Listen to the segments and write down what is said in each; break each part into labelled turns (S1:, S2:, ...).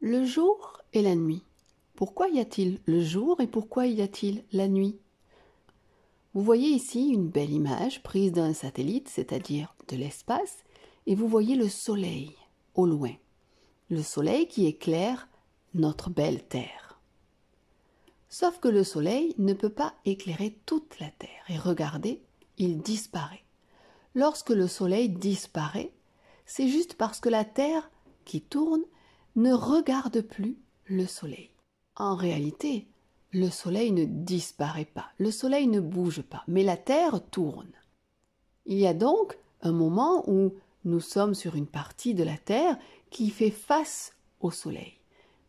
S1: Le jour et la nuit. Pourquoi y a-t-il le jour et pourquoi y a-t-il la nuit? Vous voyez ici une belle image prise d'un satellite, c'est-à-dire de l'espace, et vous voyez le soleil au loin. Le soleil qui éclaire notre belle Terre. Sauf que le soleil ne peut pas éclairer toute la Terre. Et regardez, il disparaît. Lorsque le soleil disparaît, c'est juste parce que la Terre qui tourne ne regarde plus le soleil. En réalité, le soleil ne disparaît pas, le soleil ne bouge pas, mais la Terre tourne. Il y a donc un moment où nous sommes sur une partie de la Terre qui fait face au soleil.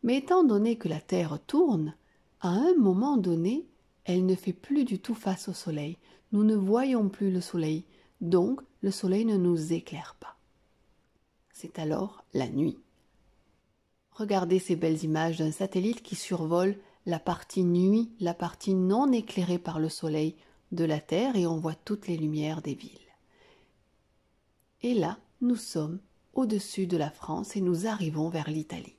S1: Mais étant donné que la Terre tourne, à un moment donné, elle ne fait plus du tout face au soleil. Nous ne voyons plus le soleil, donc le soleil ne nous éclaire pas. C'est alors la nuit. Regardez ces belles images d'un satellite qui survole la partie nuit, la partie non éclairée par le soleil de la Terre et on voit toutes les lumières des villes. Et là, nous sommes au-dessus de la France et nous arrivons vers l'Italie.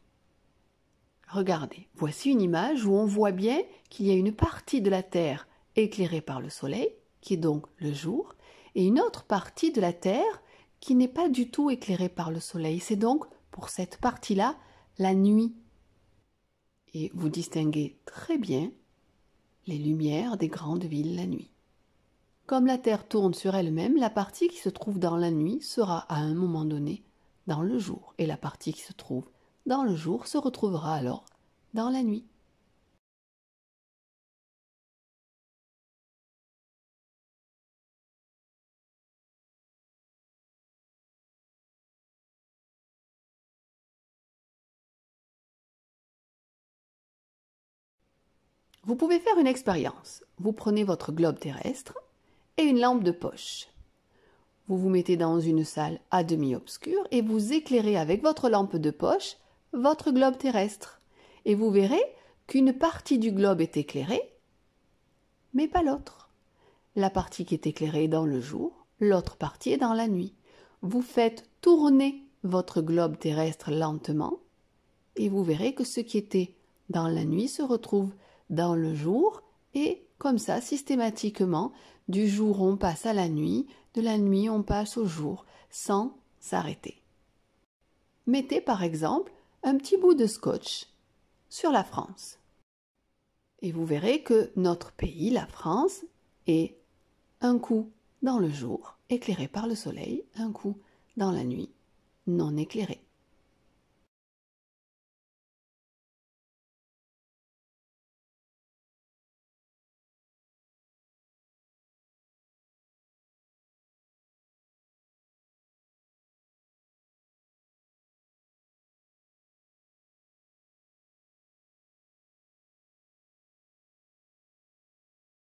S1: Regardez, voici une image où on voit bien qu'il y a une partie de la Terre éclairée par le soleil, qui est donc le jour, et une autre partie de la Terre qui n'est pas du tout éclairée par le soleil. C'est donc, pour cette partie-là, la nuit. Et vous distinguez très bien les lumières des grandes villes la nuit. Comme la Terre tourne sur elle-même, la partie qui se trouve dans la nuit sera à un moment donné dans le jour, et la partie qui se trouve dans le jour se retrouvera alors dans la nuit. Vous pouvez faire une expérience. Vous prenez votre globe terrestre et une lampe de poche. Vous vous mettez dans une salle à demi obscure et vous éclairez avec votre lampe de poche votre globe terrestre. Et vous verrez qu'une partie du globe est éclairée, mais pas l'autre. La partie qui est éclairée est dans le jour, l'autre partie est dans la nuit. Vous faites tourner votre globe terrestre lentement et vous verrez que ce qui était dans la nuit se retrouve dans le jour et comme ça systématiquement du jour on passe à la nuit, de la nuit on passe au jour sans s'arrêter. Mettez par exemple un petit bout de scotch sur la France et vous verrez que notre pays, la France, est un coup dans le jour éclairé par le soleil, un coup dans la nuit non éclairé.